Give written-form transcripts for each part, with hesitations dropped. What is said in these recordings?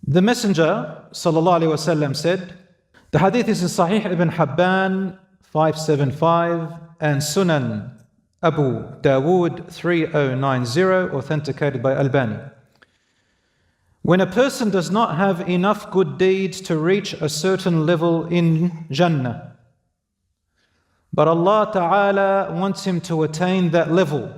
The Messenger ﷺ said, the hadith is in Sahih Ibn Habban 575 and Sunan Abu Dawood 3090, authenticated by Albani. When a person does not have enough good deeds to reach a certain level in Jannah, but Allah Ta'ala wants him to attain that level,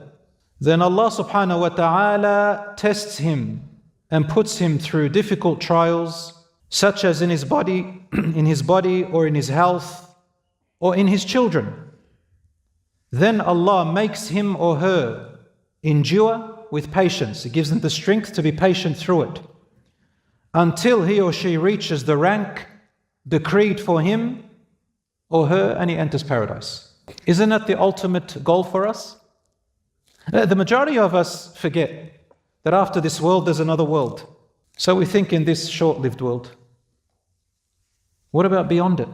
then Allah Subhanahu wa Ta'ala tests him and puts him through difficult trials, such as in his body, or in his health, or in his children. Then Allah makes him or her endure with patience. He gives them the strength to be patient through it, until he or she reaches the rank decreed for him or her, and he enters paradise. Isn't that the ultimate goal for us? The majority of us forget that after this world there's another world. So we think in this short-lived world. What about beyond it?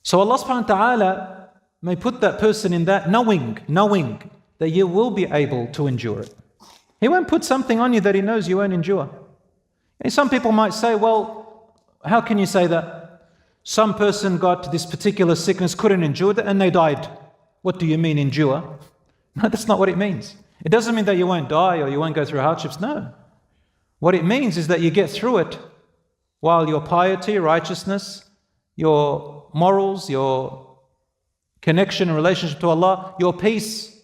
So Allah subhanahu wa ta'ala may put that person in that knowing that you will be able to endure it. He won't put something on you that He knows you won't endure. And some people might say, well, how can you say that? Some person got this particular sickness, couldn't endure it, and they died. What do you mean endure? No, that's not what it means. It doesn't mean that you won't die or you won't go through hardships. No. What it means is that you get through it while your piety, righteousness, your morals, your connection and relationship to Allah, your peace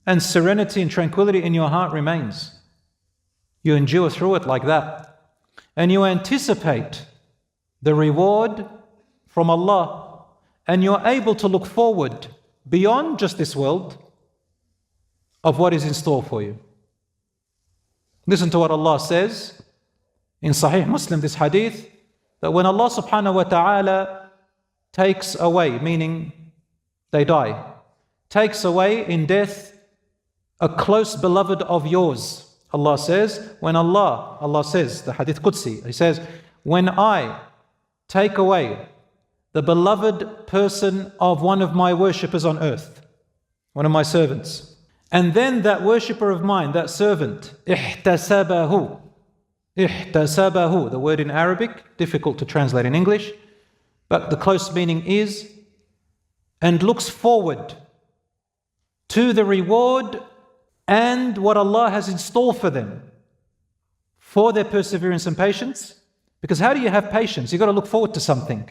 and serenity and tranquility in your heart remains. You endure through it like that. And you anticipate the reward from Allah. And you're able to look forward beyond just this world of what is in store for you. Listen to what Allah says in Sahih Muslim, this hadith, that when Allah subhanahu wa ta'ala takes away, meaning they die, takes away in death a close beloved of yours, Allah says, Allah says, the hadith Qudsi, He says, when I take away the beloved person of one of my worshippers on earth, one of my servants, and then that worshipper of mine, that servant, ihtasabahu, the word in Arabic, difficult to translate in English, but the close meaning is, and looks forward to the reward and what Allah has in store for them, for their perseverance and patience. Because how do you have patience? You've got to look forward to something.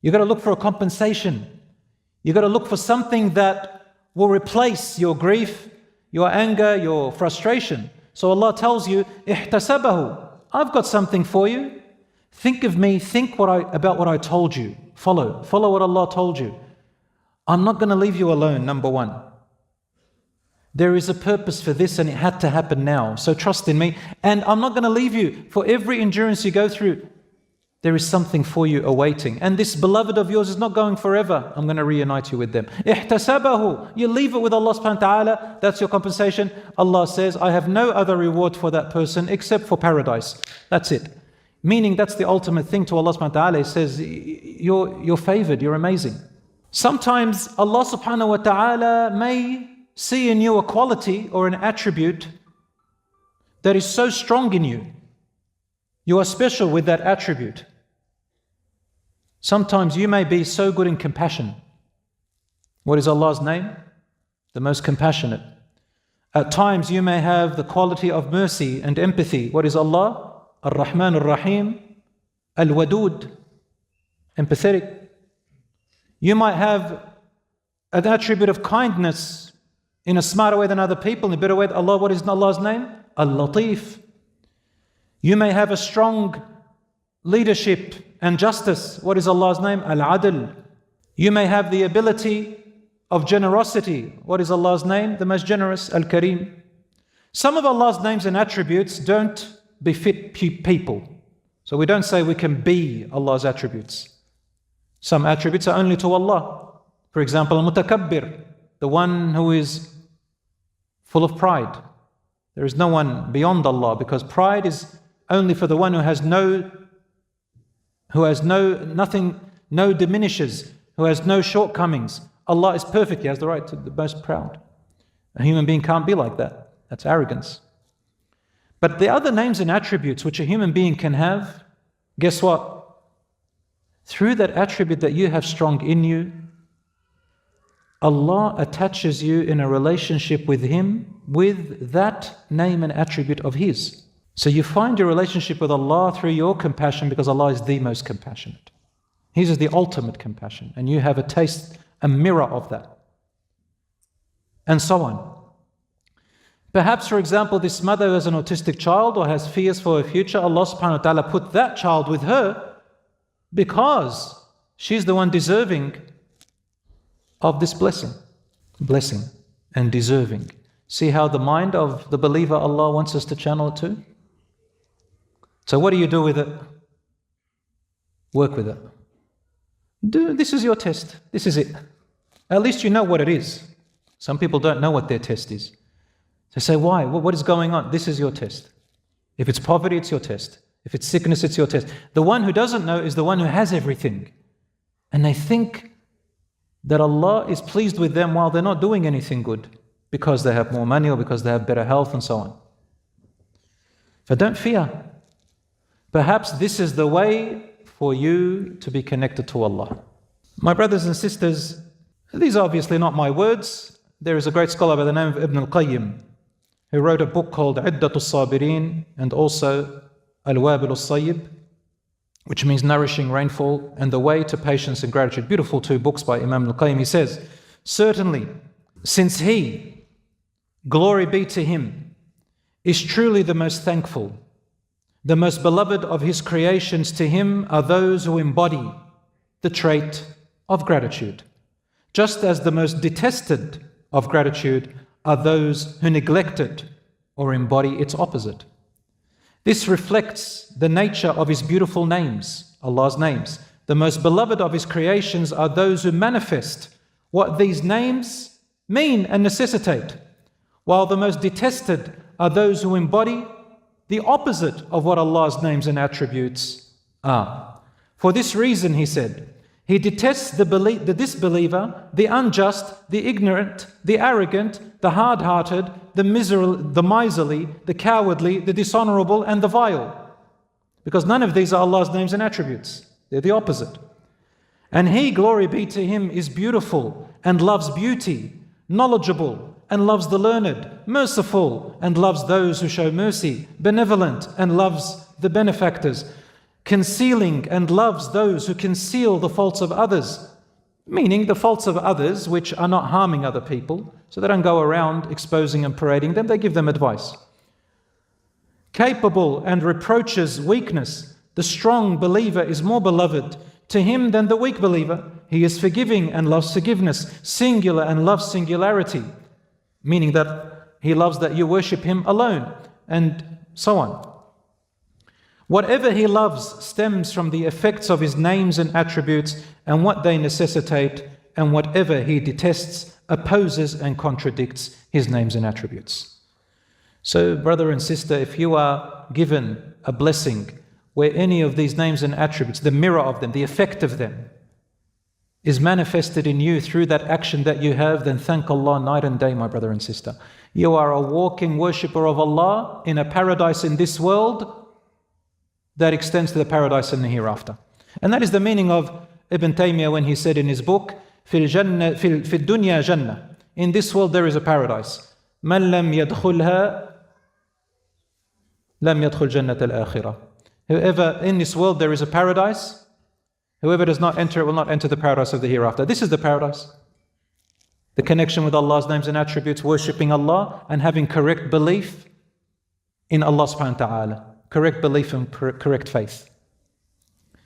You've got to look for a compensation. You've got to look for something that will replace your grief, your anger, your frustration. So Allah tells you, ihtasabahu, I've got something for you. Think of me, think about what I told you. Follow what Allah told you. I'm not going to leave you alone, number one. There is a purpose for this and it had to happen now. So trust in me. And I'm not going to leave you. For every endurance you go through, there is something for you awaiting. And this beloved of yours is not going forever. I'm going to reunite you with them. Ihtasabahu. You leave it with Allah subhanahu wa ta'ala. That's your compensation. Allah says, I have no other reward for that person except for paradise. That's it. Meaning that's the ultimate thing to Allah subhanahu wa ta'ala. He says, you're favored, you're amazing. Sometimes Allah subhanahu wa ta'ala may see in you a quality or an attribute that is so strong in you. You are special with that attribute. Sometimes you may be so good in compassion. What is Allah's name? The most compassionate. At times you may have the quality of mercy and empathy. What is Allah? Ar-Rahman Ar-Rahim, Al-Wadud, empathetic. You might have an attribute of kindness in a smarter way than other people, in a better way than Allah. What is Allah's name? Al-Latif. You may have a strong leadership and justice. What is Allah's name? Al-Adl. You may have the ability of generosity. What is Allah's name? The most generous, Al-Kareem. Some of Allah's names and attributes don't befit people. So we don't say we can be Allah's attributes. Some attributes are only to Allah. For example, Al-Mutakabbir, the one who is full of pride. There is no one beyond Allah, because pride is only for the one who has no diminishes, who has no shortcomings. Allah is perfect, He has the right to be the most proud. A human being can't be like that. That's arrogance. But the other names and attributes which a human being can have guess what? Through that attribute that you have strong in you, Allah attaches you in a relationship with Him with that name and attribute of His. So you find your relationship with Allah through your compassion, because Allah is the most compassionate. His is the ultimate compassion, and you have a taste, a mirror of that. And so on. Perhaps, for example, this mother has an autistic child or has fears for her future. Allah subhanahu wa ta'ala put that child with her because she's the one deserving of this blessing and deserving. See how the mind of the believer Allah wants us to channel it to? So what do you do with it? Work with it. This is your test. This is it. At least you know what it is. Some people don't know what their test is. They say, why? What is going on? This is your test. If it's poverty, it's your test. If it's sickness, it's your test. The one who doesn't know is the one who has everything. And they think that Allah is pleased with them while they're not doing anything good, because they have more money or because they have better health and so on. But don't fear. Perhaps this is the way for you to be connected to Allah. My brothers and sisters, these are obviously not my words. There is a great scholar by the name of Ibn al-Qayyim who wrote a book called Iddatu Sabirin and also Al-Wabil al-Sayyib, which means nourishing rainfall and the way to patience and gratitude. Beautiful two books by Imam al-Qayyim. He says, certainly, since He, glory be to Him, is truly the most thankful, the most beloved of His creations, to Him are those who embody the trait of gratitude, just as the most detested of gratitude are those who neglect it or embody its opposite. This reflects the nature of His beautiful names, Allah's names. The most beloved of His creations are those who manifest what these names mean and necessitate, while the most detested are those who embody the opposite of what Allah's names and attributes are. For this reason, he said, He detests the disbeliever, the unjust, the ignorant, the arrogant, the hard-hearted, the miserly, the cowardly, the dishonorable, and the vile. Because none of these are Allah's names and attributes. They're the opposite. And He, glory be to Him, is beautiful and loves beauty, knowledgeable and loves the learned, merciful and loves those who show mercy, benevolent and loves the benefactors, concealing and loves those who conceal the faults of others, meaning the faults of others which are not harming other people, so they don't go around exposing and parading them, they give them advice. Capable and reproaches weakness, the strong believer is more beloved to him than the weak believer. He is forgiving and loves forgiveness, singular and loves singularity, meaning that he loves that you worship him alone, and so on. Whatever he loves stems from the effects of his names and attributes and what they necessitate, and whatever he detests opposes and contradicts his names and attributes. So, brother and sister, if you are given a blessing where any of these names and attributes, the mirror of them, the effect of them, is manifested in you through that action that you have, then thank Allah night and day, my brother and sister. You are a walking worshipper of Allah in a paradise in this world that extends to the paradise in the hereafter. And that is the meaning of Ibn Taymiyyah when he said in his book, في الدنيا جنة. In this world there is a paradise. من لم يدخلها لم يدخل جنة الآخرة. Whoever in this world there is a paradise, whoever does not enter it will not enter the paradise of the hereafter. This is the paradise. The connection with Allah's names and attributes, worshipping Allah and having correct belief in Allah subhanahu wa ta'ala. Correct belief and correct faith.